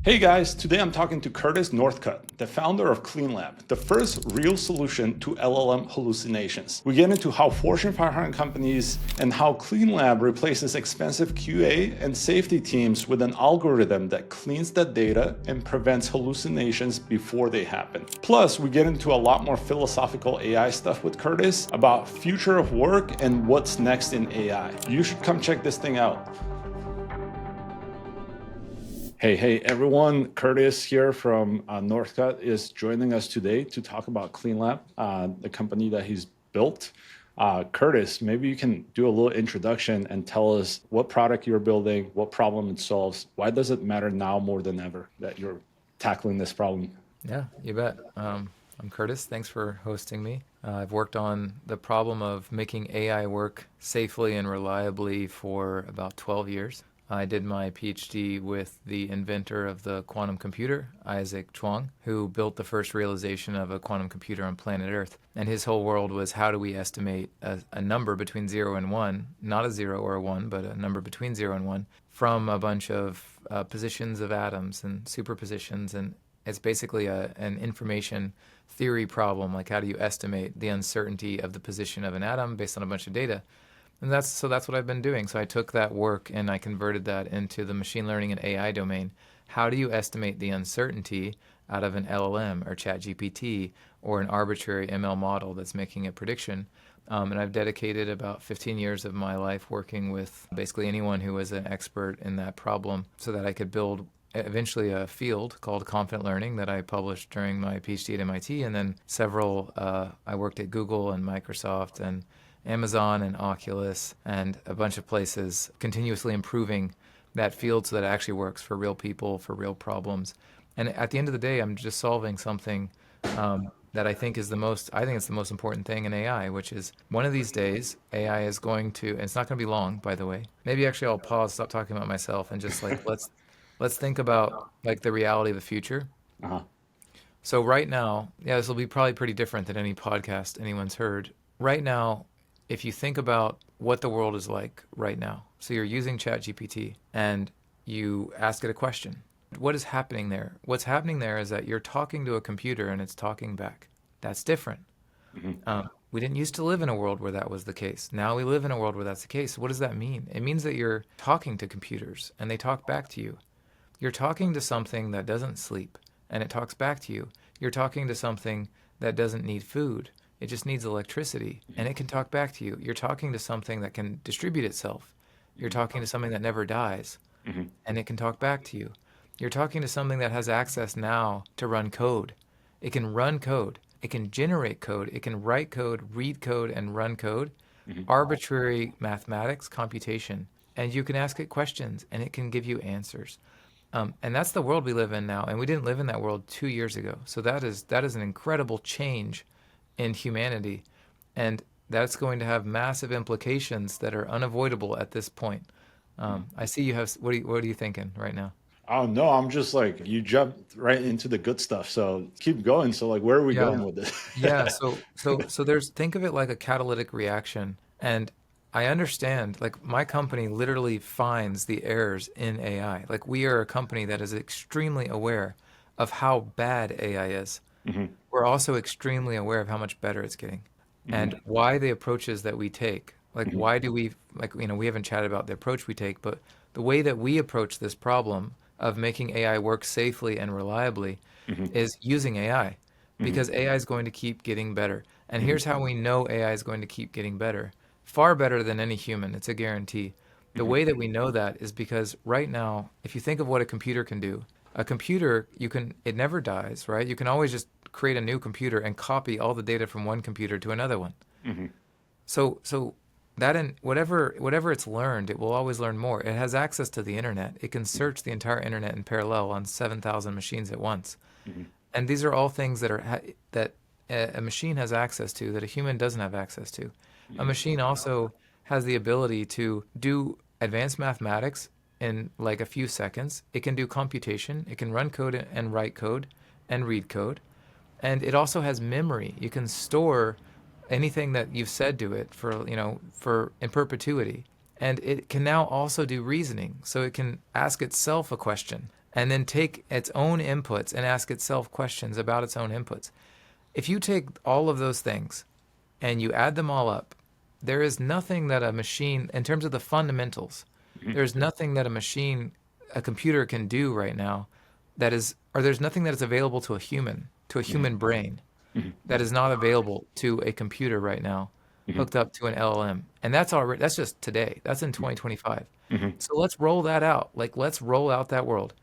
Hey guys, today I'm talking to Curtis Northcutt, the founder of Cleanlab, the first real solution to LLM hallucinations. We get into how Fortune 500 companies and how Cleanlab replaces expensive QA and safety teams with an algorithm that cleans the data and prevents hallucinations before they happen. Plus, we get into a lot more philosophical AI stuff with Curtis about future of work and what's next in AI. You should come check this thing out. Hey everyone, Curtis here from Northcutt is joining us today to talk about Cleanlab, the company that he's built. Curtis, maybe you can do a little introduction and tell us what product you're building, what problem it solves. Why does it matter now more than ever that you're tackling this problem? Yeah, you bet. I'm Curtis. Thanks for hosting me. I've worked on the problem of making AI work safely and reliably for about 12 years. I did my PhD with the inventor of the quantum computer, Isaac Chuang, who built the first realization of a quantum computer on planet Earth. And his whole world was how do we estimate a number between 0 and 1, not a 0 or a 1, but a number between 0 and 1, from a bunch of positions of atoms and superpositions. And it's basically an information theory problem, like how do you estimate the uncertainty of the position of an atom based on a bunch of data. And that's what I've been doing. So I took that work and I converted that into the machine learning and AI domain. How do you estimate the uncertainty out of an LLM or ChatGPT or an arbitrary ML model that's making a prediction? And I've dedicated about 15 years of my life working with basically anyone who was an expert in that problem so that I could build eventually a field called confident learning that I published during my PhD at MIT. And then I worked at Google and Microsoft and Amazon and Oculus and a bunch of places, continuously improving that field so that it actually works for real people, for real problems. And at the end of the day, I'm just solving something that I think it's the most important thing in AI, which is one of these days, AI is going to, and it's not going to be long, by the way. Maybe actually I'll pause, stop talking about myself, and just like let's think about like the reality of the future. Uh-huh. So right now, yeah, this will be probably pretty different than any podcast anyone's heard. Right now, if you think about what the world is like right now, so you're using ChatGPT and you ask it a question. What is happening there? What's happening there is that you're talking to a computer and it's talking back. That's different. Mhm. We didn't used to live in a world where that was the case. Now we live in a world where that's the case. What does that mean? It means that you're talking to computers and they talk back to you. You're talking to something that doesn't sleep and it talks back to you. You're talking to something that doesn't need food. It just needs electricity and it can talk back to you. You're talking to something that can distribute itself. You're talking to something that never dies Mhm. and it can talk back to you. You're talking to something that has access now to run code. It can run code. It can generate code. It can write code, read code, and run code. Mhm. Arbitrary mathematics, computation. And you can ask it questions and it can give you answers. And that's the world we live in now. And we didn't live in that world 2 years ago. So that is an incredible change in humanity. And that's going to have massive implications that are unavoidable at this point. I see you have, what are you thinking right now? Oh no, I'm just like you jumped right into the good stuff. So keep going. So like where are we Yeah. going with this? Yeah, so there's think of it like a catalytic reaction. And I understand, like my company literally finds the errors in AI. Like we are a company that is extremely aware of how bad AI is. Hmm. We're also extremely aware of how much better it's getting and Hmm. why the approaches that we take. Like Hmm. why do we like we haven't chatted about the approach we take, but the way that we approach this problem of making AI work safely and reliably Hmm. is using AI Hmm. because AI is going to keep getting better. And Hmm. here's how we know AI is going to keep getting better. Far better than any human. It's a guarantee. The Hmm. way that we know that is because right now, if you think of what a computer can do, a computer, it never dies, right? You can always just create a new computer and copy all the data from one computer to another one. Hmm. So that in whatever it's learned, it will always learn more. It has access to the internet. It can search the entire internet in parallel on 7,000 machines at once. Hmm. And these are all things that a machine has access to that a human doesn't have access to. A Hmm. machine also has the ability to do advanced mathematics in like a few seconds. It can do computation. It can run code and write code and read code. And it also has memory. You can store anything that you've said to it for in perpetuity. And it can now also do reasoning. So it can ask itself a question and then take its own inputs and ask itself questions about its own inputs. If you take all of those things and you add them all up, there is nothing that a machine, in terms of the fundamentals, there's nothing that a computer can do right now or there's nothing that is available to a human brain that is not available to a computer right now hooked up to an LLM. And that's just today. That's in 2025. So let's roll that out. Like, let's roll out that world.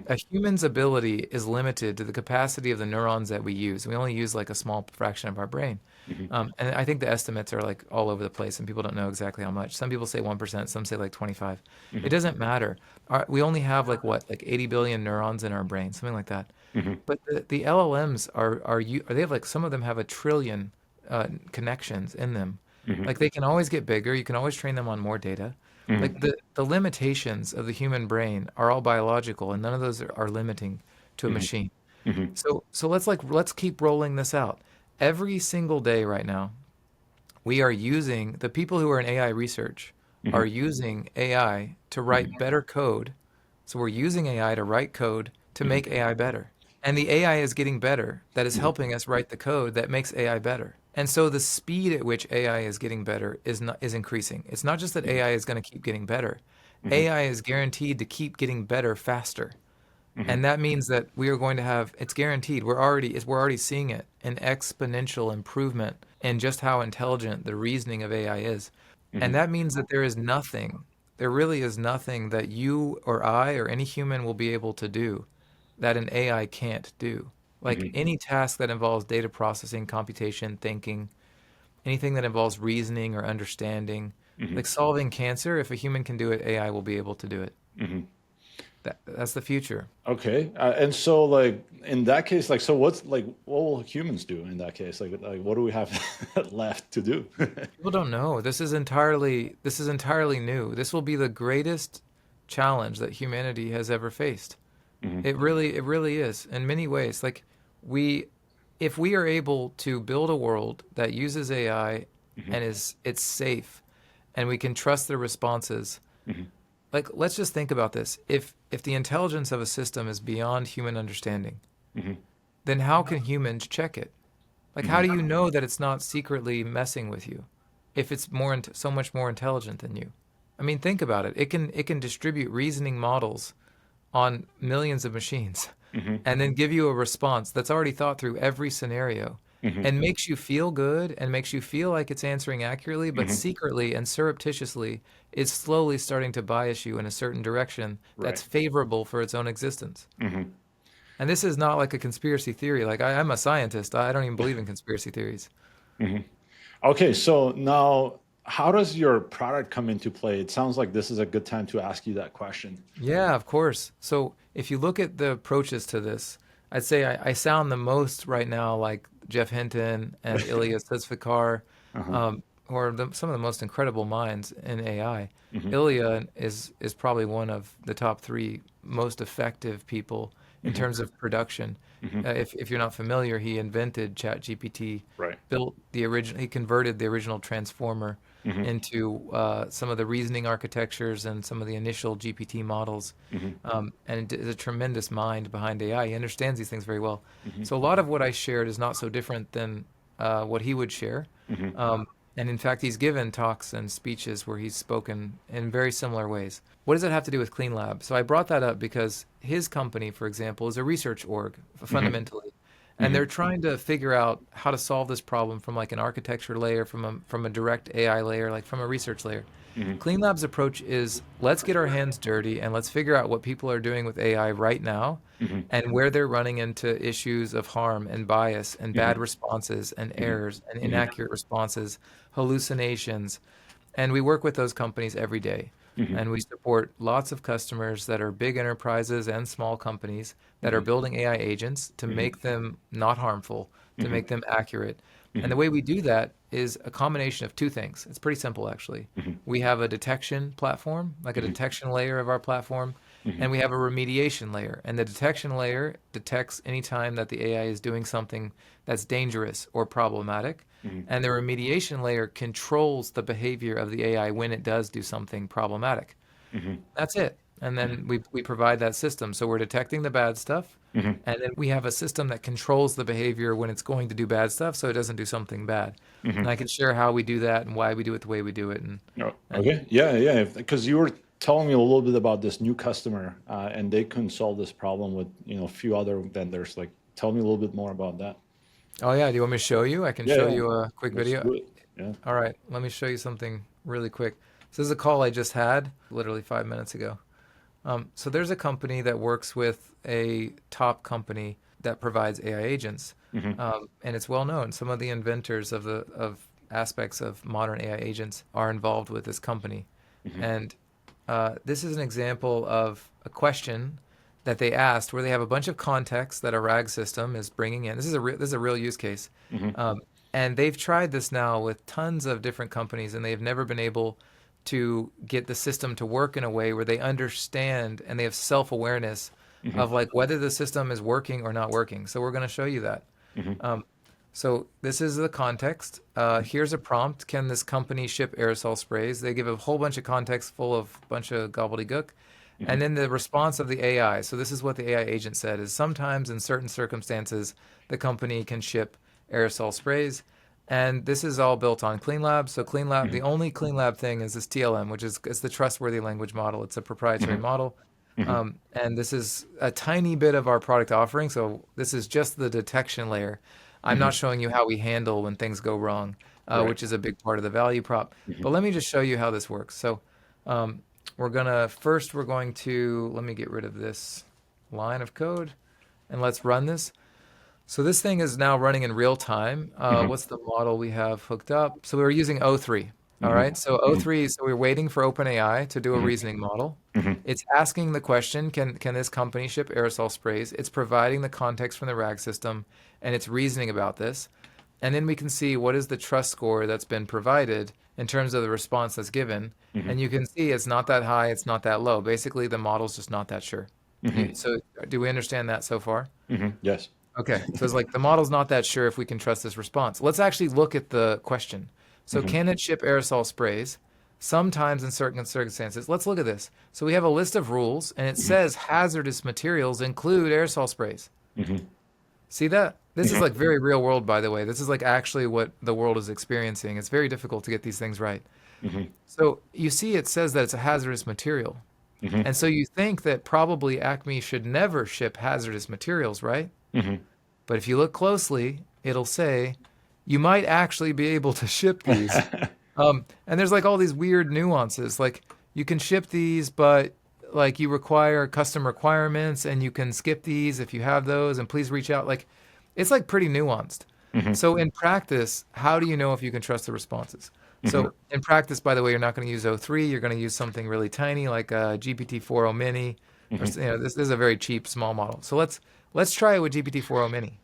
A human's ability is limited to the capacity of the neurons that we use. We only use like a small fraction of our brain. And I think the estimates are like all over the place and people don't know exactly how much. Some people say 1%, some say like 25. It doesn't matter. We only have like 80 billion neurons in our brain, something like that. But the LLMs they have like, some of them have a trillion connections in them. Like, they can always get bigger. You can always train them on more data. Like, the limitations of the human brain are all biological, and none of those are limiting to a machine. So let's keep rolling this out. Every single day right now, the people who are in AI research are using AI to write better code. So we're using AI to write code to make AI better. And the AI is getting better. That is helping us write the code that makes AI better. And so the speed at which AI is getting better is increasing. It's not just that AI is going to keep getting better. AI is guaranteed to keep getting better faster. And that means that we are going to have, it's guaranteed. We're already seeing it, an exponential improvement in just how intelligent the reasoning of AI is. And that means that there really is nothing that you or I or any human will be able to do that an AI can't do. Like, any task that involves data processing, computation, thinking, anything that involves reasoning or understanding, like solving cancer, if a human can do it, AI will be able to do it. That's the future. Okay. And so, like, in that case, like, so what will humans do in that case? Like what do we have left to do? People don't know. This is entirely new. This will be the greatest challenge that humanity has ever faced. It really is in many ways. Like, if we are able to build a world that uses AI and it's safe, and we can trust the responses. Like, let's just think about this. If the intelligence of a system is beyond human understanding, then how can humans check it? Like, how do you know that it's not secretly messing with you if it's so much more intelligent than you? I mean, think about it. It can distribute reasoning models on millions of machines and then give you a response that's already thought through every scenario and makes you feel good and makes you feel like it's answering accurately, but secretly and surreptitiously is slowly starting to bias you in a certain direction that's Right. favorable for its own existence. And this is not like a conspiracy theory. Like, I'm a scientist. I don't even believe in conspiracy theories. Okay, so now how does your product come into play? It sounds like this is a good time to ask you that question. Yeah, of course. So if you look at the approaches to this, I'd say I sound the most right now like Jeff Hinton and Ilya Sutskever, who are some of the most incredible minds in AI. Ilya is probably one of the top three most effective people in terms of production. If you're not familiar, he invented ChatGPT, Right. he converted the original transformer into some of the reasoning architectures and some of the initial GPT models. And is a tremendous mind behind AI. He understands these things very well. So a lot of what I shared is not so different than what he would share. And in fact, he's given talks and speeches where he's spoken in very similar ways. What does that have to do with Cleanlab? So I brought that up because his company, for example, is a research org fundamentally. And they're trying to figure out how to solve this problem from like an architecture layer, from a direct AI layer, like from a research layer. Cleanlab's approach is, let's get our hands dirty and let's figure out what people are doing with AI right now and where they're running into issues of harm and bias and bad responses and errors and inaccurate responses, hallucinations. And we work with those companies every day. And we support lots of customers that are big enterprises and small companies that are building AI agents to make them not harmful, to make them accurate. And the way we do that is a combination of two things. It's pretty simple, actually. We have a detection platform, like a detection layer of our platform, and we have a remediation layer. And the detection layer detects any time that the AI is doing something that's dangerous or problematic. And the remediation layer controls the behavior of the AI when it does do something problematic. That's it. and then we provide that system. So we're detecting the bad stuff, and then we have a system that controls the behavior when it's going to do bad stuff, so it doesn't do something bad. And I can share how we do that and why we do it the way we do it. Oh, And okay. Yeah. Because you were telling me a little bit about this new customer, and they couldn't solve this problem with, a few other vendors. Like, tell me a little bit more about that. oh yeah, do you want me to show you? I can Yeah, show yeah. you a quick Let's video. do it. Yeah. All right, let me show you something really quick. So this is a call I just had literally 5 minutes ago. So there's a company that works with a top company that provides AI agents, and it's well known. Some of the inventors of aspects of modern AI agents are involved with this company, and this is an example of a question that they asked where they have a bunch of context that a RAG system is bringing in. This is a real use case, and they've tried this now with tons of different companies, and they've never been able to get the system to work in a way where they understand and they have self-awareness of like whether the system is working or not working. So we're going to show you that. So this is the context. Here's a prompt. Can this company ship aerosol sprays? They give a whole bunch of context full of a bunch of gobbledygook. And then the response of the AI. So this is what the AI agent said, is sometimes in certain circumstances, the company can ship aerosol sprays. And this is all built on Cleanlab. So Cleanlab, the only Cleanlab thing is this TLM, which is it's the trustworthy language model. It's a proprietary model. And this is a tiny bit of our product offering. So this is just the detection layer. I'm not showing you how we handle when things go wrong, Right. which is a big part of the value prop. But let me just show you how this works. So we're going to, let me get rid of this line of code and let's run this. So this thing is now running in real time. What's the model we have hooked up? So we were using O3. All right. So O3, so we're waiting for OpenAI to do a reasoning model. It's asking the question, can this company ship aerosol sprays? It's providing the context from the RAG system, and it's reasoning about this. And then we can see what is the trust score that's been provided in terms of the response that's given. And you can see it's not that high, it's not that low. Basically, the model's just not that sure. So do we understand that so far? Yes. Okay, so it's like the model's not that sure if we can trust this response. Let's actually look at the question. So can it ship aerosol sprays? Sometimes in certain circumstances. Let's look at this. So we have a list of rules, and it says hazardous materials include aerosol sprays. See that? This is like very real world, by the way. This is like actually what the world is experiencing. It's very difficult to get these things right. So you see it says that it's a hazardous material. And so you think that probably Acme should never ship hazardous materials, right? But if you look closely, it'll say you might actually be able to ship these. And there's like all these weird nuances. Like you can ship these, but like you require custom requirements and you can skip these if you have those, and please reach out. Like it's like pretty nuanced. So in practice, how do you know if you can trust the responses? So in practice, by the way, you're not going to use O3. You're going to use something really tiny like a GPT-4o Mini. Or, this is a very cheap small model. So let's try it with GPT-4o Mini.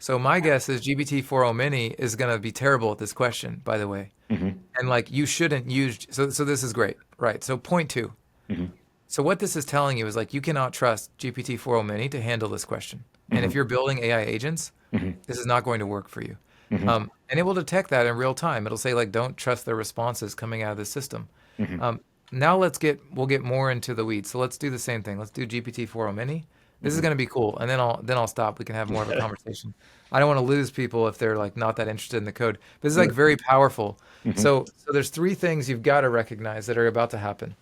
So my guess is GPT-4o Mini is going to be terrible at this question, by the way. And like you shouldn't use, so this is great, right? So point two. So what this is telling you is like you cannot trust GPT-4o Mini to handle this question. And if you're building AI agents, this is not going to work for you. And it will detect that in real time. It'll say like, don't trust the responses coming out of the system. Now we'll get more into the weeds. So let's do the same thing. Let's do GPT-4o Mini. This is going to be cool, and then I'll stop. We can have more of a conversation. I don't want to lose people if they're like not that interested in the code. But this is like very powerful. So there's three things you've got to recognize that are about to happen.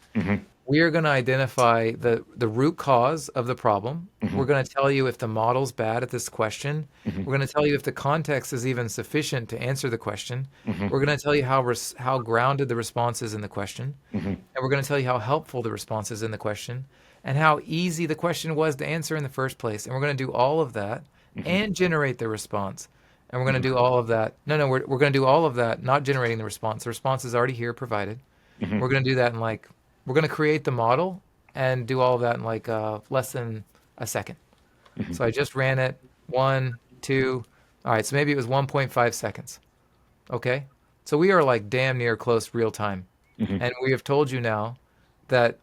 We are going to identify the root cause of the problem. We're going to tell you if the model's bad at this question. We're going to tell you if the context is even sufficient to answer the question. We're going to tell you how grounded the response is in the question. And we're going to tell you how helpful the response is in the question, and how easy the question was to answer in the first place. And we're going to do all of that and generate the response. And we're going to do all of that. No, we're going to do all of that, not generating the response. The response is already here, provided. We're going to do that in like, we're going to create the model and do all of that in like less than a second. So I just ran it, 1, 2. All right, so maybe it was 1.5 seconds. Okay, so we are like damn near close real time. And we have told you now that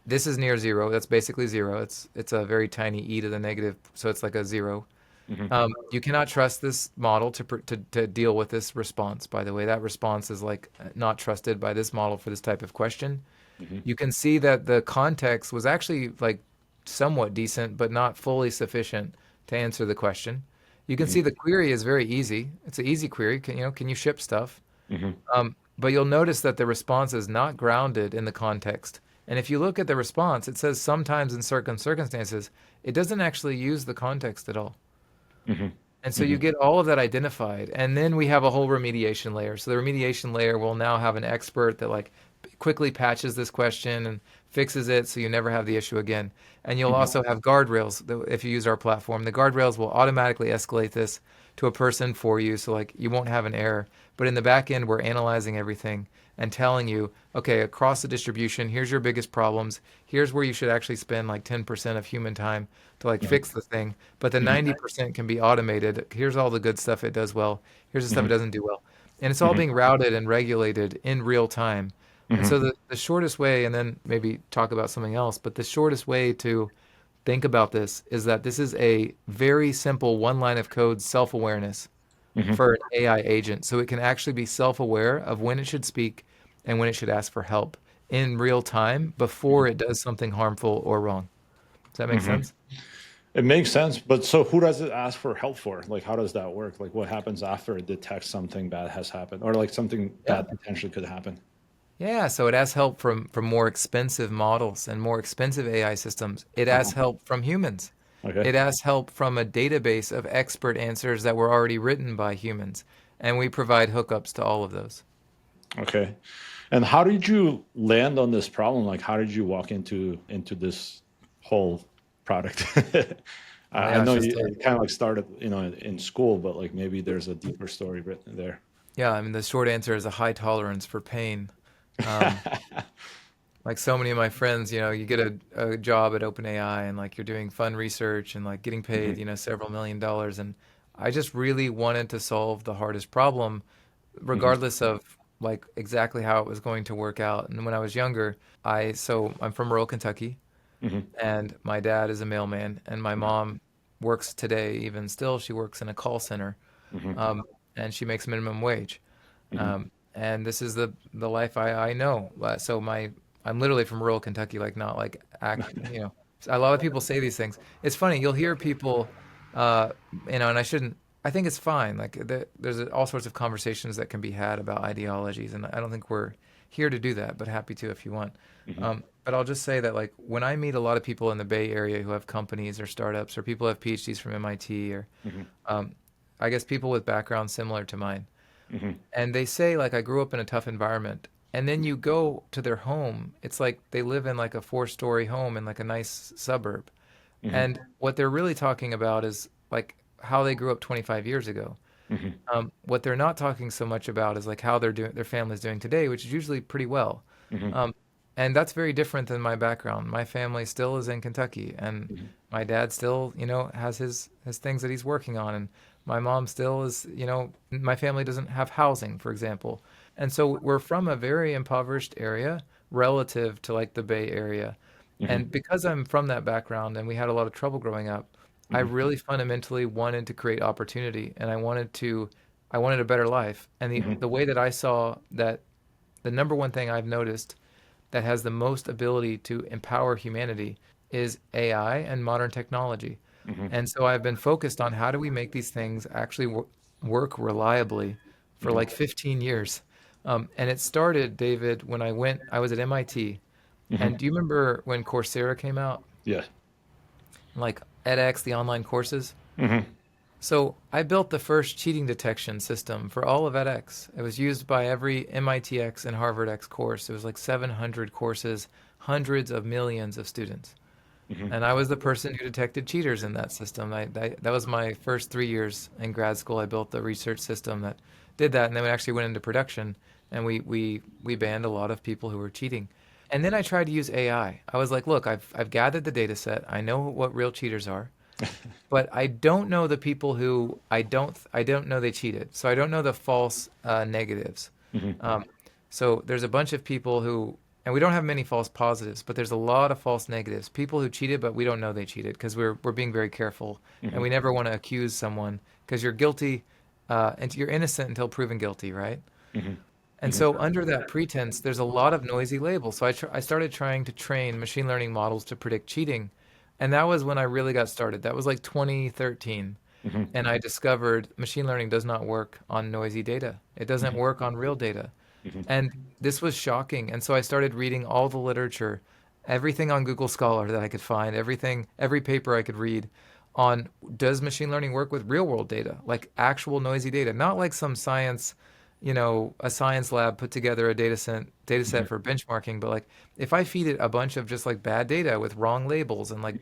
this is near zero. That's basically zero. It's a very tiny e to the negative, so it's like a zero. You cannot trust this model to deal with this response. By the way, that response is like not trusted by this model for this type of question. You can see that the context was actually like somewhat decent, but not fully sufficient to answer the question. You can see the query is very easy. It's an easy query. Can you ship stuff? But you'll notice that the response is not grounded in the context. And if you look at the response, it says sometimes in certain circumstances, it doesn't actually use the context at all. And so you get all of that identified. And then we have a whole remediation layer. So the remediation layer will now have an expert that like quickly patches this question and fixes it so you never have the issue again. And you'll also have guardrails if you use our platform. The guardrails will automatically escalate this to a person for you, so like you won't have an error. But in the back end, we're analyzing everything and telling you, okay, across the distribution, here's your biggest problems. Here's where you should actually spend like 10% of human time to like fix the thing. But the 90% can be automated. Here's all the good stuff it does well. Here's the stuff it doesn't do well. And it's all being routed and regulated in real time. And so the shortest way, and then maybe talk about something else, but the shortest way to think about this is that this is a very simple one line of code self-awareness for an AI agent. So it can actually be self-aware of when it should speak and when it should ask for help in real time before it does something harmful or wrong. Does that make sense? It makes sense, but so who does it ask for help for? Like, how does that work? Like, what happens after it detects something bad has happened, or like something Yeah. bad potentially could happen? Yeah, so it asks help from more expensive models and more expensive AI systems. It asks help from humans. Okay. It asks help from a database of expert answers that were already written by humans. And we provide hookups to all of those. Okay. And how did you land on this problem? Like, how did you walk into this whole product? Oh I yeah, it's know just it kind of like started, in school, but like maybe there's a deeper story written there. yeah, I mean the short answer is a high tolerance for pain. Um, like so many of my friends, you get a job at OpenAI and like you're doing fun research and like getting paid, several $1 million. And I just really wanted to solve the hardest problem, Hmm. regardless of like exactly how it was going to work out. And when I was younger, I'm from rural Kentucky, Hmm. and my dad is a mailman, and my mom works today, even still, she works in a call center, Hmm. and she makes minimum wage. Hmm. And this is the life I know. I'm literally from rural Kentucky, like not like A lot of people say these things. It's funny. You'll hear people, uh, and I shouldn't. I think it's fine. Like there's all sorts of conversations that can be had about ideologies, and I don't think we're here to do that, but happy to if you want. Hmm. But I'll just say that like when I meet a lot of people in the Bay Area who have companies or startups, or people who have PhDs from MIT, or Hmm. um, I guess people with backgrounds similar to mine, Hmm. and they say like I grew up in a tough environment, and then you go to their home, it's like they live in like a four-story home in like a nice suburb, Hmm. and what they're really talking about is like how they grew up 25 years ago. Hmm. What they're not talking so much about is like how their family's doing today, which is usually pretty well. Hmm. um, and that's very different than my background. My family still is in Kentucky, and my dad still, has his things that he's working on, and my mom still is, my family doesn't have housing, for example. And so we're from a very impoverished area relative to like the Bay Area. Hmm. And because I'm from that background and we had a lot of trouble growing up, I Hmm. really fundamentally wanted to create opportunity, and I wanted a better life. And the Hmm. the way that I saw that the number one thing I've noticed that has the most ability to empower humanity is AI and modern technology. Hmm. And so I've been focused on how do we make these things actually work reliably for like 15 years. And it started, David, when I was at MIT. Hmm. And do you remember when Coursera came out? Yeah. Like edX, the online courses? Hmm. So I built the first cheating detection system for all of edX. It was used by every MITx and HarvardX course. It was like 700 courses, hundreds of millions of students. Hmm. And I was the person who detected cheaters in that system. That was my first 3 years in grad school. I built the research system that did that, and then we actually went into production, and we banned a lot of people who were cheating. And then I tried to use AI. I was like, look, I've gathered the data set. I know what real cheaters are, but I don't know the people who I don't know they cheated. So I don't know the false negatives. Hmm. Um, so there's a bunch of people who, and we don't have many false positives, but there's a lot of false negatives. People who cheated, but we don't know they cheated because we're being very careful, and Hmm. we never want to accuse someone because you're guilty, and you're innocent until proven guilty, right? Hmm. And so under that pretense, there's a lot of noisy labels. So I started trying to train machine learning models to predict cheating. And that was when I really got started. That was like 2013. Hmm. And I discovered machine learning does not work on noisy data. It doesn't work on real data. Hmm. And this was shocking. And so I started reading all the literature, everything on Google Scholar that I could find, everything, every paper I could read on does machine learning work with real world data, like actual noisy data, not like some science, a science lab put together a data set for benchmarking, but like if I feed it a bunch of just like bad data with wrong labels and like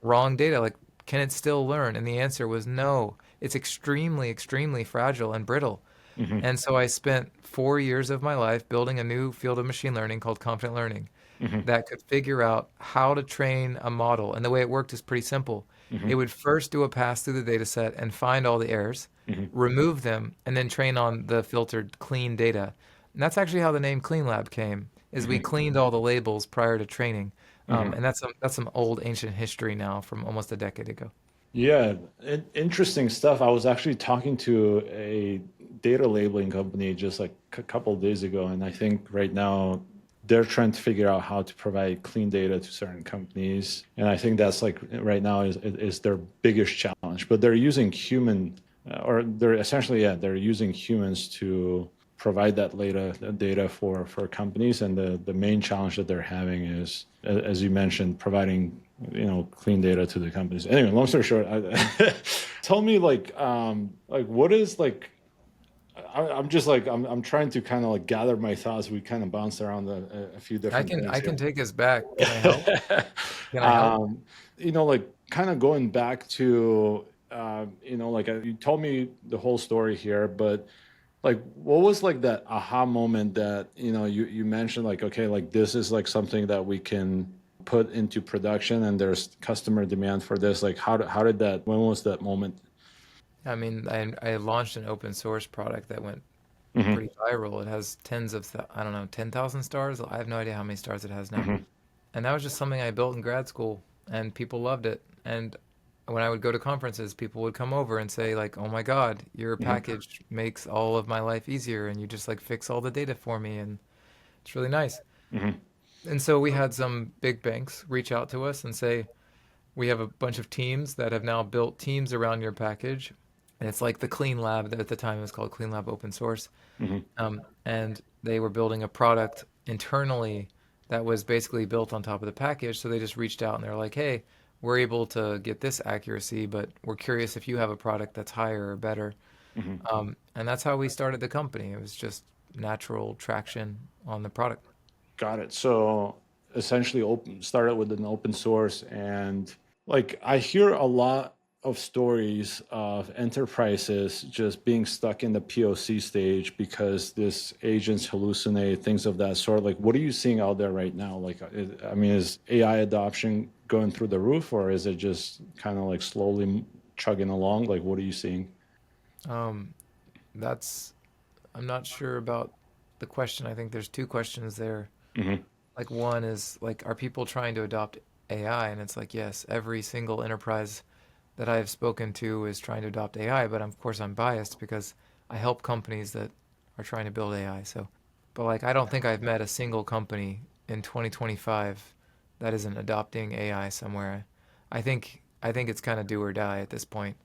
wrong data, like can it still learn? And the answer was no. It's extremely, extremely fragile and brittle. Hmm. And so I spent 4 years of my life building a new field of machine learning called confident learning Hmm. that could figure out how to train a model. And the way it worked is pretty simple. Hmm. It would first do a pass through the data set and find all the errors, Hmm. remove them, and then train on the filtered clean data. And that's actually how the name Cleanlab came, is we Hmm. cleaned all the labels prior to training. Hmm. And that's some old ancient history now from almost a decade ago. Yeah, interesting stuff. I was actually talking to a data labeling company just like a couple of days ago, and I think right now they're trying to figure out how to provide clean data to certain companies. And I think that's like right now is their biggest challenge. But they're using or they're essentially, yeah, they're using humans to provide that data for companies. And the main challenge that they're having is, as you mentioned, providing clean data to the companies. Anyway, long story short, tell me like what is like I'm just like I'm trying to kind of like gather my thoughts. We kind of bounced around a few I different can things I can here. take us back. Can I help? Can I help? um, like kind of going back to like you told me the whole story here, but like what was like that aha moment that you mentioned like, okay, like this is like something that we can put into production and there's customer demand for this. Like how did that, when was that moment? I mean, I launched an open source product that went Hmm. pretty viral. It has I don't know, 10,000 stars. I have no idea how many stars it has now. Hmm. And that was just something I built in grad school, and people loved it. And when I would go to conferences, people would come over and say like, "Oh my God, your Hmm. package makes all of my life easier, and you just like fix all the data for me, and it's really nice." Hmm. And so we had some big banks reach out to us and say, "We have a bunch of teams that have now built teams around your package." And it's like the Clean Lab. At the time it was called Clean Lab Open Source. Hmm. And they were building a product internally that was basically built on top of the package. So they just reached out and they're like, "Hey, we're able to get this accuracy, but we're curious if you have a product that's higher or better." Hmm. And that's how we started the company. It was just natural traction on the product. Got it. So essentially started with an open source, and like I hear a lot of stories of enterprises just being stuck in the POC stage because this agents hallucinate, things of that sort. Like what are you seeing out there right now? Like I mean, is AI adoption going through the roof, or is it just kind of like slowly chugging along? Like what are you seeing? Um, that's I'm not sure about the question. I think there's two questions there. Hmm. Like one is like, are people trying to adopt AI? And it's like, yes, every single enterprise that I have spoken to is trying to adopt AI, but of course I'm biased because I help companies that are trying to build AI. So, but like I don't think I've met a single company in 2025 that isn't adopting AI somewhere. I think it's kind of do or die at this point.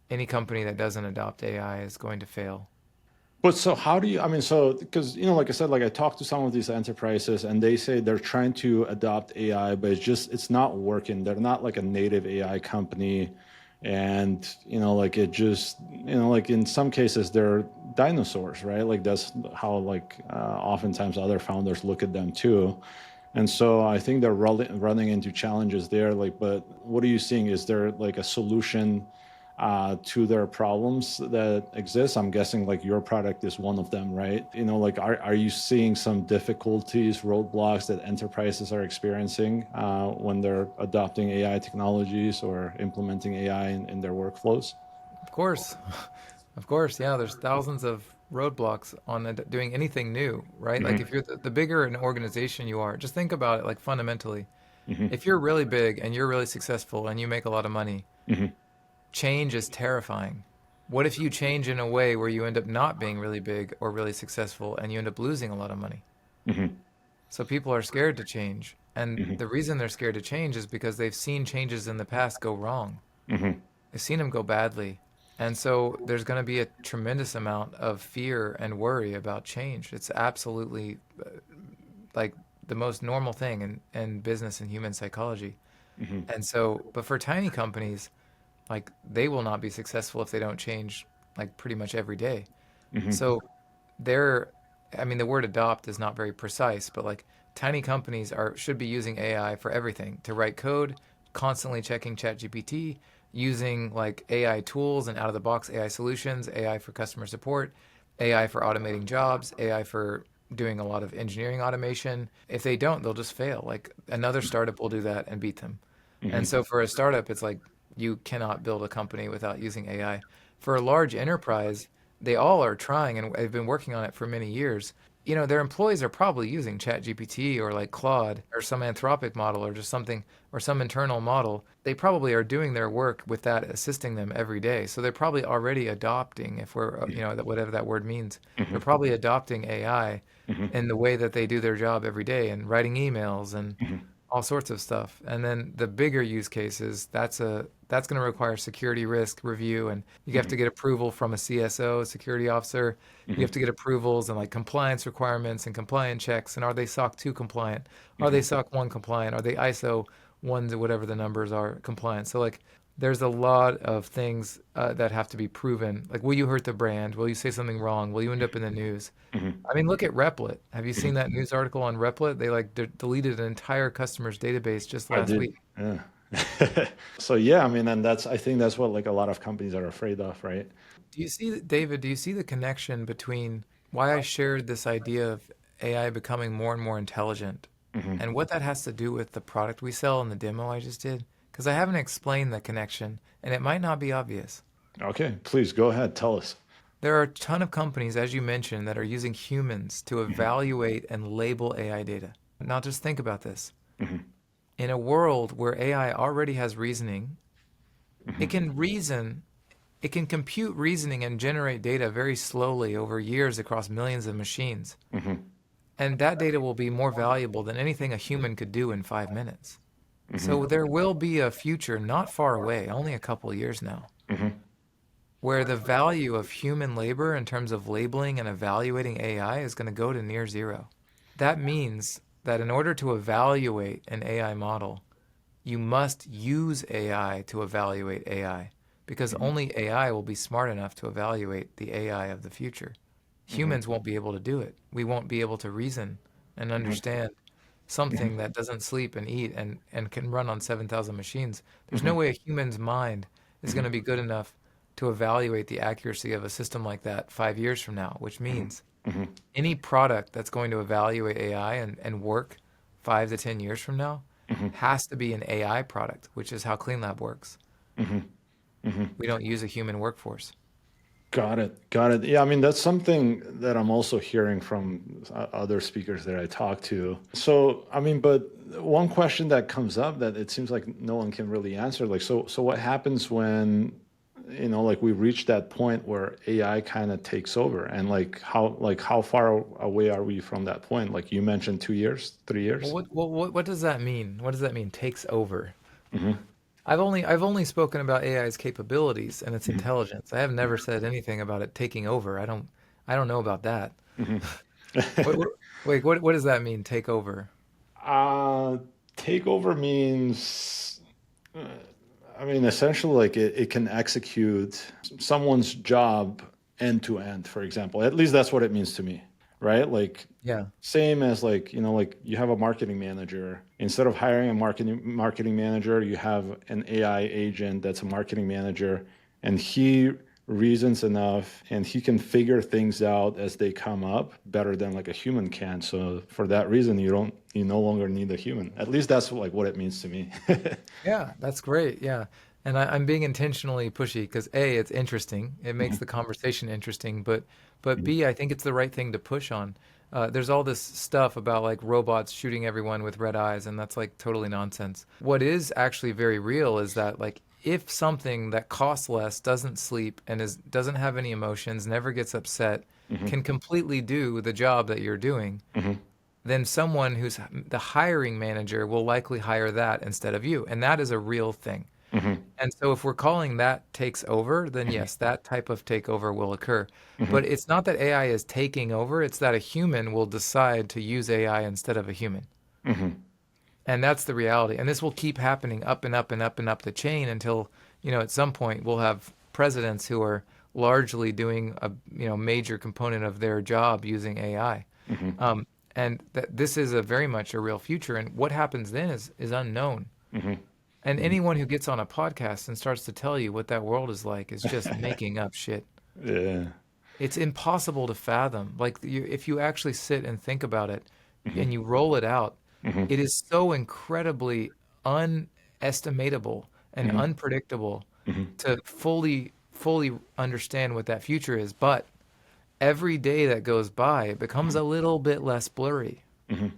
Any company that doesn't adopt AI is going to fail. But so how do you, I mean, so because, like I said, like I talked to some of these enterprises and they say they're trying to adopt AI, but it's not working. They're not like a native AI company. And, like it just, like in some cases they're dinosaurs, right? Like that's how like oftentimes other founders look at them too. And so I think they're running into challenges there. Like, but what are you seeing? Is there like a solution to their problems that exist? I'm guessing like your product is one of them, right? Like are you seeing some difficulties, roadblocks that enterprises are experiencing when they're adopting AI technologies or implementing AI in their workflows? Of course, of course, yeah. There's thousands of roadblocks on doing anything new, right? Like Hmm. if you're the bigger an organization you are, just think about it like fundamentally. Hmm. If you're really big and you're really successful and you make a lot of money, Hmm. change is terrifying. What if you change in a way where you end up not being really big or really successful and you end up losing a lot of money? Hmm. So people are scared to change. And Hmm. the reason they're scared to change is because they've seen changes in the past go wrong. Hmm. They've seen them go badly. And so there's going to be a tremendous amount of fear and worry about change. It's absolutely like the most normal thing in business and human psychology. Hmm. And so, but for tiny companies, like they will not be successful if they don't change like pretty much every day. Hmm. So they're, I mean, the word adopt is not very precise, but like tiny companies are should be using AI for everything to write code, constantly checking ChatGPT, using like AI tools and out of the box AI solutions, AI for customer support, AI for automating jobs, AI for doing a lot of engineering automation. If they don't, they'll just fail. Like another startup will do that and beat them. And Hmm. so for a startup, it's like you cannot build a company without using AI. For a large enterprise, they all are trying and they've been working on it for many years. You know, their employees are probably using ChatGPT or like Claude or some Anthropic model or just something or some internal model. They probably are doing their work with that assisting them every day. So they're probably already adopting, if we're, you know, whatever that word means, they're Hmm. probably adopting AI Hmm. in the way that they do their job every day and writing emails and Hmm. all sorts of stuff. And then the bigger use cases, that's going to require security risk review, and you have to Hmm. get approval from a CSO, security officer. You have Hmm. to get approvals and like compliance requirements and compliance checks. And are they SOC 2 compliant? Are they Hmm. SOC 1 compliant? Are they ISO 1 to whatever the numbers are compliant? So like there's a lot of things that have to be proven. Like, will you hurt the brand? Will you say something wrong? Will you end up in the news? Hmm. I mean, look at Replit. Have you seen Hmm. that news article on Replit? They like deleted an entire customer's database just I last did. week. Yeah. So yeah, I mean, and I think that's what like a lot of companies are afraid of, right? Do you see, David, do you see the connection between why I shared this idea of AI becoming more and more intelligent Hmm. and what that has to do with the product we sell and the demo I just did? Because I haven't explained the connection and it might not be obvious. Okay, please go ahead, tell us. There are a ton of companies, as you mentioned, that are using humans to Hmm. evaluate and label AI data. Now, just think about this. Hmm. In a world where AI already has reasoning, it Hmm. can reason, it can compute reasoning and generate data very slowly over years across millions of machines. Hmm. And that data will be more valuable than anything a human could do in 5 minutes. So Hmm. there will be a future not far away, only a couple of years now, Hmm. where the value of human labor in terms of labeling and evaluating AI is going to go to near zero. That means that in order to evaluate an AI model, you must use AI to evaluate AI because only AI will be smart enough to evaluate the AI of the future. Hmm. Humans won't be able to do it. We won't be able to reason and Hmm. understand something that doesn't sleep and eat and can run on 7,000 machines. There's no Hmm. way a human's mind is going to Hmm. be good enough to evaluate the accuracy of a system like that 5 years from now, which Hmm. means Hmm. any product that's going to evaluate AI and work 5 to 10 years from now Hmm. has to be an AI product, which is how Cleanlab works. Hmm. Hmm. We don't use a human workforce. Got it. Got it. Yeah, I mean, that's something that I'm also hearing from other speakers that I talk to. So, I mean, but one question that comes up that it seems like no one can really answer, like, so what happens when, like we reach that point where AI kind of takes over and like how far away are we from that point? Like you mentioned 2 years, 3 years? What does that mean? What does that mean? Takes over. Hmm. I've only spoken about AI's capabilities and its intelligence. I have never said anything about it taking over. I don't know about that. Hmm. What, wait, what does that mean? Take over? uh, Takeover means I mean, essentially, like it can execute someone's job end to end, for example. At least that's what it means to me, right? Like, Yeah. same as like, like you have a marketing manager. Instead of hiring a marketing manager, you have an AI agent that's a marketing manager, and he reasons enough and he can figure things out as they come up better than like a human can. So for that reason, you no longer need a human. At least that's like what it means to me. Yeah, that's great. Yeah. And I'm being intentionally pushy because A, it's interesting. It makes the conversation interesting, but Mhm. B, I think it's the right thing to push on. There's all this stuff about like robots shooting everyone with red eyes, and that's like totally nonsense. What is actually very real is that like if something that costs less, doesn't sleep, and doesn't have any emotions, never gets upset, Mm-hmm. can completely do the job that you're doing, Mm-hmm. then someone who's the hiring manager will likely hire that instead of you. And that is a real thing. Mm-hmm. And so if we're calling that takes over, then yes, that type of takeover will occur. Mm-hmm. But it's not that AI is taking over, it's that a human will decide to use AI instead of a human. Mm-hmm. And that's the reality. And this will keep happening up and up and up and up the chain until, at some point we'll have presidents who are largely doing a, major component of their job using AI. Mm-hmm. Um, and this is a very much a real future. And what happens then is unknown. Mm-hmm. And Mm-hmm. anyone who gets on a podcast and starts to tell you what that world is like is just making up shit. Yeah. It's impossible to fathom. Like if you actually sit and think about it Mm-hmm. and you roll it out, Mm-hmm. it is so incredibly unestimatable and Mm-hmm. unpredictable Mm-hmm. to fully understand what that future is. But every day that goes by, it becomes a little bit less blurry, Mm-hmm.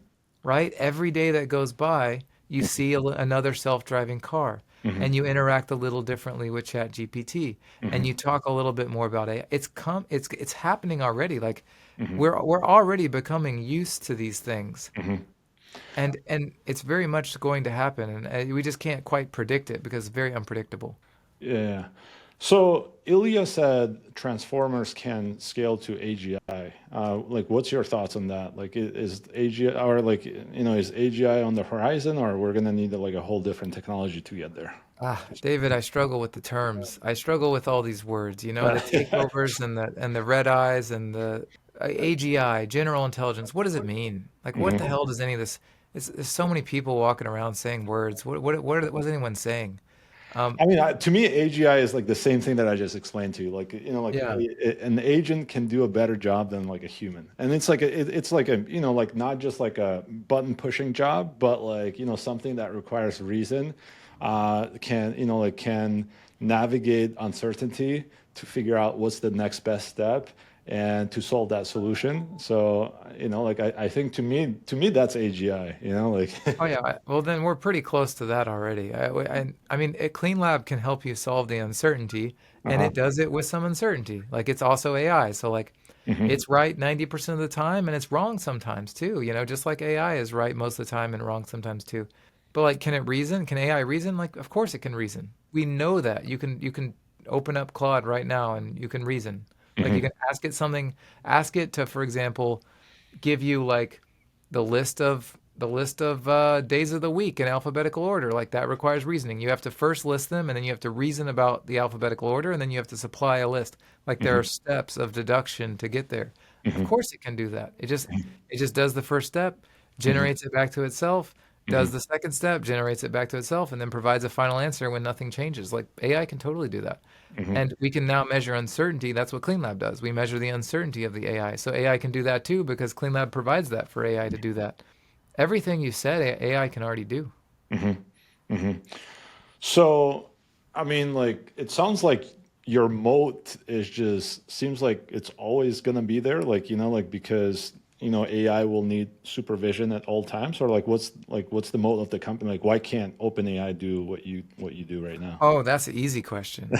right? Every day that goes by, you see another self-driving car, Mm-hmm. and you interact a little differently with ChatGPT, Mm-hmm. and you talk a little bit more about AI. It's happening already. Like Mm-hmm. we're already becoming used to these things, Mm-hmm. and it's very much going to happen, and we just can't quite predict it because it's very unpredictable. Yeah. So Ilya said transformers can scale to AGI. Like, what's your thoughts on that? Like, is AGI or like, is AGI on the horizon, or we're gonna need like a whole different technology to get there? David, I struggle with the terms. I struggle with all these words, the takeovers and the red eyes and the AGI, general intelligence. What does it mean? Like, what the Mhm. hell does any of this? There's so many people walking around saying words. What's anyone saying? Um, I mean, to me, AGI is like the same thing that I just explained to you. Like, like yeah. an agent can do a better job than like a human, and it's like it's like a like not just like a button pushing job, but like something that requires reason, can like can navigate uncertainty to figure out what's the next best step and to solve that solution. So like I think to me that's AGI. Like. Oh yeah. Well, then we're pretty close to that already. I mean, Cleanlab can help you solve the uncertainty, and Uh-huh. it does it with some uncertainty. Like it's also AI, so like Hmm. it's right 90% of the time, and it's wrong sometimes too. Just like AI is right most of the time and wrong sometimes too. But like, can it reason? Can AI reason? Like, of course it can reason. We know that. You can open up Claude right now and you can reason. Like you Hmm. can ask it something. Ask it to, for example, give you like the list of days of the week in alphabetical order. Like that requires reasoning. You have to first list them, and then you have to reason about the alphabetical order, and then you have to supply a list. Like there are Hmm. steps of deduction to get there. Of Hmm. course, it can do that. It just does the first step, Hmm. generates it back to itself, Hmm. does the second step, generates it back to itself, and then provides a final answer when nothing changes. Like AI can totally do that. Hmm. And we can now measure uncertainty. That's what Cleanlab does. We measure the uncertainty of the AI. So AI can do that too because Cleanlab provides that for AI to do that. Everything you said, AI can already do. Hmm. Hmm. So, I mean, like, it sounds like your moat is just seems like it's always gonna be there, like, like because, AI will need supervision at all times, or like what's the moat of the company? Like, why can't OpenAI do what you do right now? Oh, that's an easy question.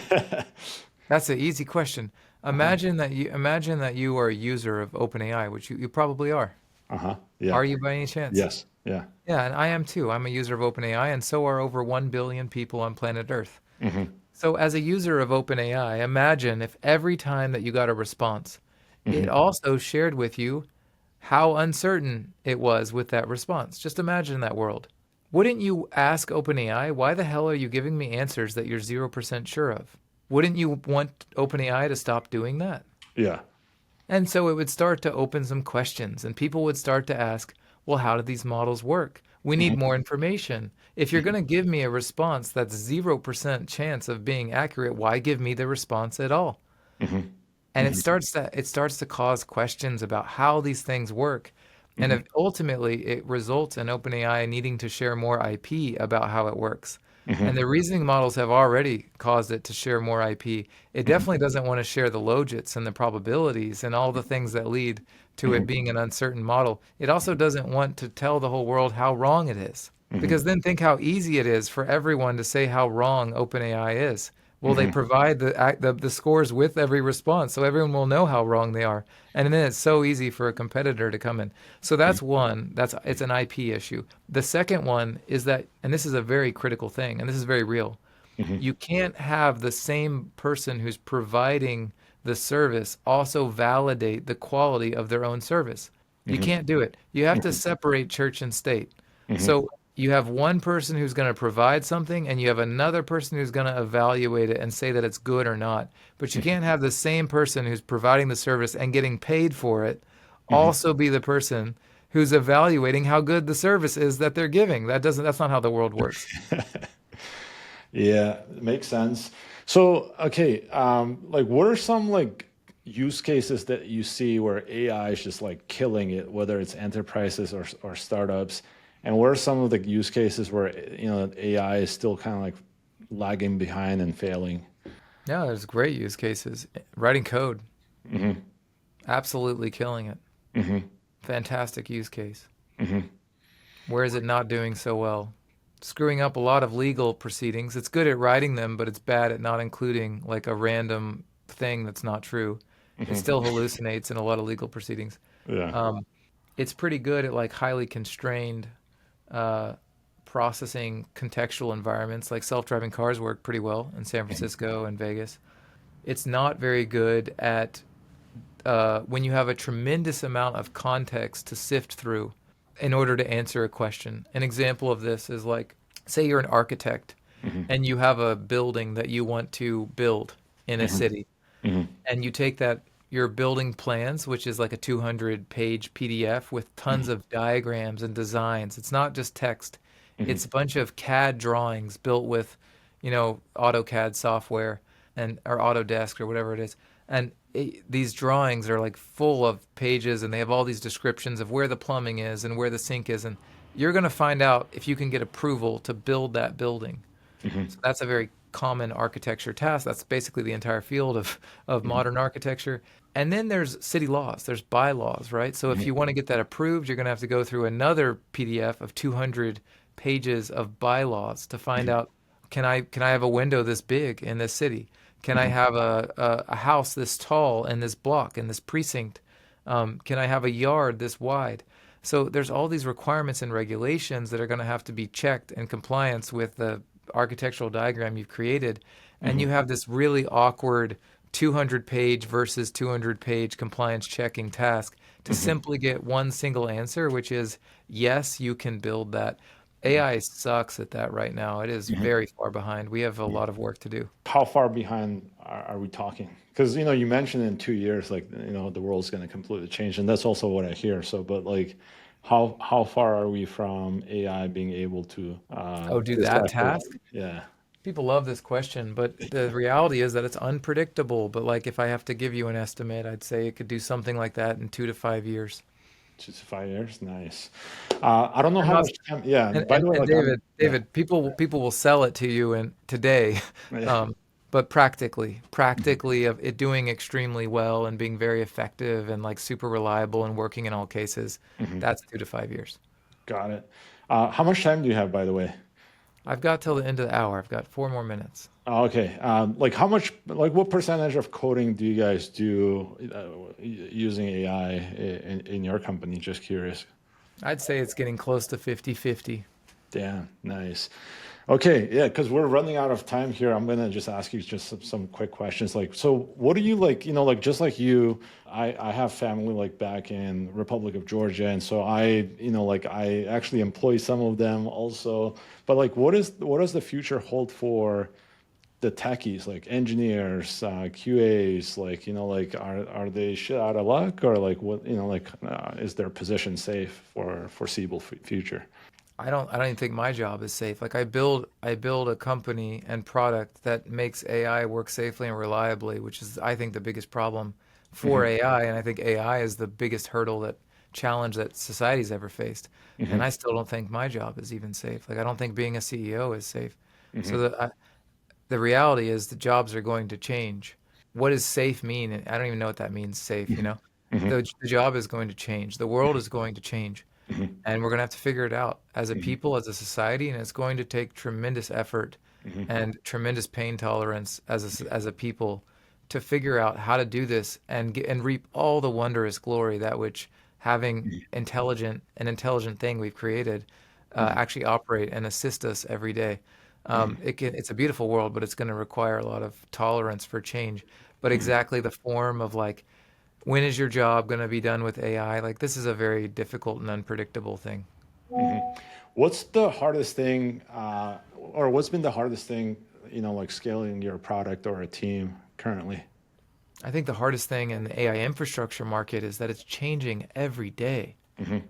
That's an easy question. Uh-huh. Imagine that you are a user of OpenAI, which you probably are. Uh-huh. Yeah. Are you by any chance? Yes. Yeah. Yeah, and I am too. I'm a user of OpenAI, and so are over 1 billion people on planet Earth. Hmm. So, as a user of OpenAI, imagine if every time that you got a response, it Hmm. also shared with you how uncertain it was with that response. Just imagine that world. Wouldn't you ask OpenAI, why the hell are you giving me answers that you're 0% sure of? Wouldn't you want OpenAI to stop doing that? Yeah. And so it would start to open some questions, and people would start to ask, well, how do these models work? We need Hmm. more information. If you're going to give me a response that's 0% chance of being accurate, why give me the response at all? Hmm. And it Hmm. starts to cause questions about how these things work. And Hmm. ultimately, it results in OpenAI needing to share more IP about how it works. And Hmm. the reasoning models have already caused it to share more IP. It Hmm. definitely doesn't want to share the logits and the probabilities and all the things that lead to it Hmm. being an uncertain model. It also doesn't want to tell the whole world how wrong it is. Because then think how easy it is for everyone to say how wrong OpenAI is. Well, they provide the scores with every response, so everyone will know how wrong they are. And then it's so easy for a competitor to come in. So that's one. It's an IP issue. The second one is that, and this is a very critical thing, and this is very real. You can't have the same person who's providing the service also validate the quality of their own service. You can't do it. You have to separate church and state. So you have one person who's going to provide something, and you have another person who's going to evaluate it and say that it's good or not. But you can't have the same person who's providing the service and getting paid for it also be the person who's evaluating how good the service is that they're giving. That's not how the world works. Yeah, it makes sense. So, okay, like what are some like use cases that you see where AI is just like killing it, whether it's enterprises or startups? And what are some of the use cases where AI is still kind of like lagging behind and failing? Yeah, there's great use cases. Writing code, Hmm. absolutely killing it. Hmm. Fantastic use case. Hmm. Where is it not doing so well? Screwing up a lot of legal proceedings. It's good at writing them, but it's bad at not including like a random thing that's not true. It still Hmm. hallucinates in a lot of legal proceedings. Yeah. Um, it's pretty good at like highly constrained uh, processing contextual environments. Like self-driving cars work pretty well in San Francisco and Vegas. It's not very good at when you have a tremendous amount of context to sift through in order to answer a question. An example of this is like, say you're an architect Hmm. and you have a building that you want to build in a Hmm. city, Hmm. and you take that your building plans, which is like a 200-page PDF with tons of diagrams and designs. It's not just text. Hmm. It's a bunch of CAD drawings built with, AutoCAD software and or Autodesk or whatever it is. And these drawings are like full of pages, and they have all these descriptions of where the plumbing is and where the sink is, and you're going to find out if you can get approval to build that building. Hmm. So that's a very common architecture task. That's basically the entire field of modern architecture. And then there's city laws, there's bylaws, right? So if Hmm. you want to get that approved, you're going to have to go through another PDF of 200 pages of bylaws to find out, can I have a window this big in this city? Can I Hmm. have a house this tall in this block in this precinct? Can I have a yard this wide? So there's all these requirements and regulations that are going to have to be checked in compliance with the architectural diagram you've created, and you Hmm. have this really awkward 200-page versus 200-page compliance checking task to Hmm. simply get one single answer, which is yes, you can build that. AI sucks at that right now. It is Hmm. very far behind. We have a lot of work to do. How far behind are we talking? Because you mentioned in 2 years, like the world's going to completely change, and that's also what I hear. So, but like, how far are we from AI being able to Oh, do that decipher? task? Yeah, People love this question, but the reality is that it's unpredictable. But like, if I have to give you an estimate, I'd say it could do something like that in 2 to 5 years. 2 to 5 years. Nice. I don't know I'm how not. much time. Yeah. And, By and, the way, and like I'm. Yeah. David, people will sell it to you in today, Yeah. um, but practically of it doing extremely well and being very effective and like super reliable and working in all cases, Mhm. that's 2 to 5 years. Got it. How much time do you have, by the way? I've got till the end of the hour. I've got 4 more minutes. Oh, okay. Like how much, like what percentage of coding do you guys do using AI in your company? Just curious. I'd say it's getting close to 50-50. Damn, nice. Okay, yeah, because we're running out of time here. I'm gonna just ask you just some quick questions. Like, so what do you like? Like just like you, I have family like back in Republic of Georgia, and so like I actually employ some of them also. But like, what does the future hold for the techies, like engineers, QAs? Like, like are they shit out of luck, or like what? Like, is their position safe for foreseeable future? I don't even think my job is safe. Like I build a company and product that makes AI work safely and reliably, which is I think the biggest problem for Hmm. AI, and I think AI is the biggest hurdle that challenge that society's ever faced. And I Hmm. still don't think my job is even safe. Like I don't think being a CEO is safe. So Hmm. the reality is the jobs are going to change. What does safe mean? I don't even know what that means, safe, Hmm. Hmm. The job is going to change. The world is going to change. Hmm. And we're going to have to figure it out as a people, as a society, and it's going to take tremendous effort Hmm. and tremendous pain tolerance as a people to figure out how to do this and and reap all the wondrous glory that which having an intelligent thing we've created Hmm. actually operate and assist us every day. Hmm. It's a beautiful world, but it's going to require a lot of tolerance for change. But exactly the form of like, when is your job going to be done with AI? Like, this is a very difficult and unpredictable thing. Hmm. What's the hardest thing, or what's been the hardest thing, like scaling your product or a team currently? I think the hardest thing in the AI infrastructure market is that it's changing every day. Hmm. Yeah.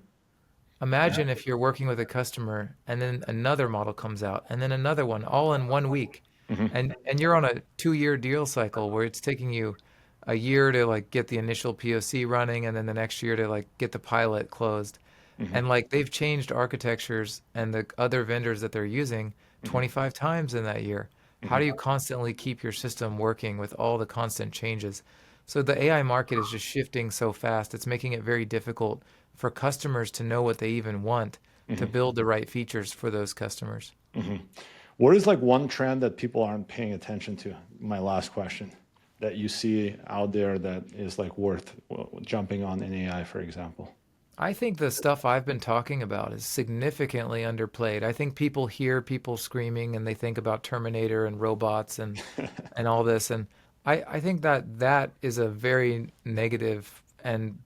Imagine if you're working with a customer and then another model comes out and then another one all in 1 week. Hmm. And you're on a 2-year deal cycle where it's taking you a year to like get the initial POC running and then the next year to like get the pilot closed. Hmm. And like they've changed architectures and the other vendors that they're using Hmm. 25 times in that year. How do you Hmm. constantly keep your system working with all the constant changes? So the AI market is just shifting so fast. It's making it very difficult for customers to know what they even want to Hmm. build the right features for those customers. Hmm. What is like one trend that people aren't paying attention to? My last question that you see out there that is like worth jumping on in AI, for example. I think the stuff I've been talking about is significantly underplayed. I think people hear people screaming and they think about Terminator and robots and all this. And I think that that is a very negative and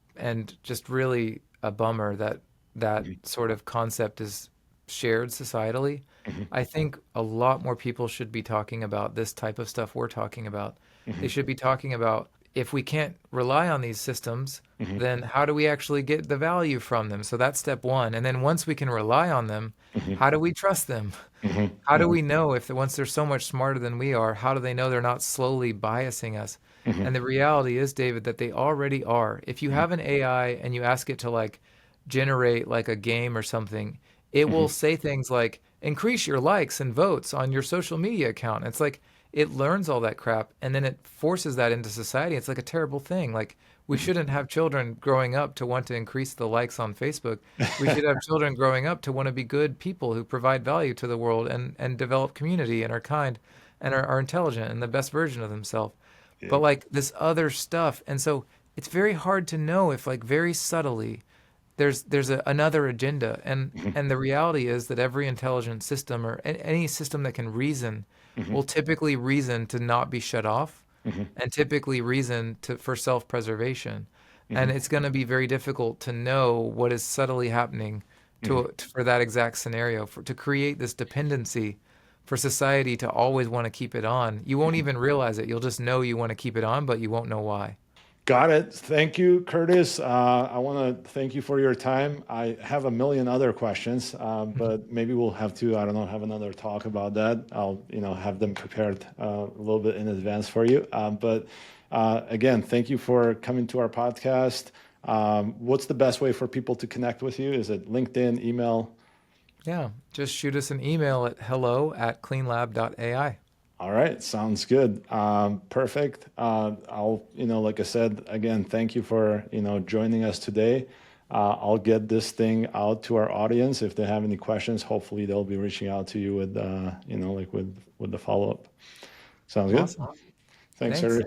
just really a bummer that that Mhm. sort of concept is shared societally. Mhm. I think a lot more people should be talking about this type of stuff we're talking about. They Mhm. should be talking about if we can't rely on these systems, Mhm. then how do we actually get the value from them? So that's step one. And then once we can rely on them, Mhm. how do we trust them? Mhm. How do Mhm. we know if once they're so much smarter than we are, how do they know they're not slowly biasing us? Mhm. And the reality is, David, that they already are. If you Mhm. have an AI and you ask it to like generate like a game or something, it will Mhm. say things like increase your likes and votes on your social media account. It's like it learns all that crap and then it forces that into society. It's like a terrible thing. Like we Mhm. shouldn't have children growing up to want to increase the likes on Facebook. We should have children growing up to want to be good people who provide value to the world and develop community and are kind and are intelligent and the best version of themselves. But Yep. like this other stuff, and so it's very hard to know if like very subtly another agenda, Mhm. and the reality is that every intelligent system or any system that can reason will Mhm. typically reason to not be shut off Mhm. and typically reason to for self-preservation. And Mhm. it's going to be very difficult to know what is subtly happening Mhm. for that exact scenario, to create this dependency for society to always want to keep it on. You won't Mhm. even realize it. You'll just know you want to keep it on, but you won't know why. Got it. Thank you, Curtis. I want to thank you for your time. I have a million other questions, but maybe we'll have to, I don't know, have another talk about that. I'll, have them prepared a little bit in advance for you. But again, thank you for coming to our podcast. What's the best way for people to connect with you? Is it LinkedIn, email? Yeah, just shoot us an email at hello@cleanlab.ai. All right, sounds good. Perfect. I'll, like I said, again, thank you for, joining us today. I'll get this thing out to our audience. If they have any questions, hopefully they'll be reaching out to you with, like with the follow-up. Sounds good. Awesome. Thanks, Thanks. sir.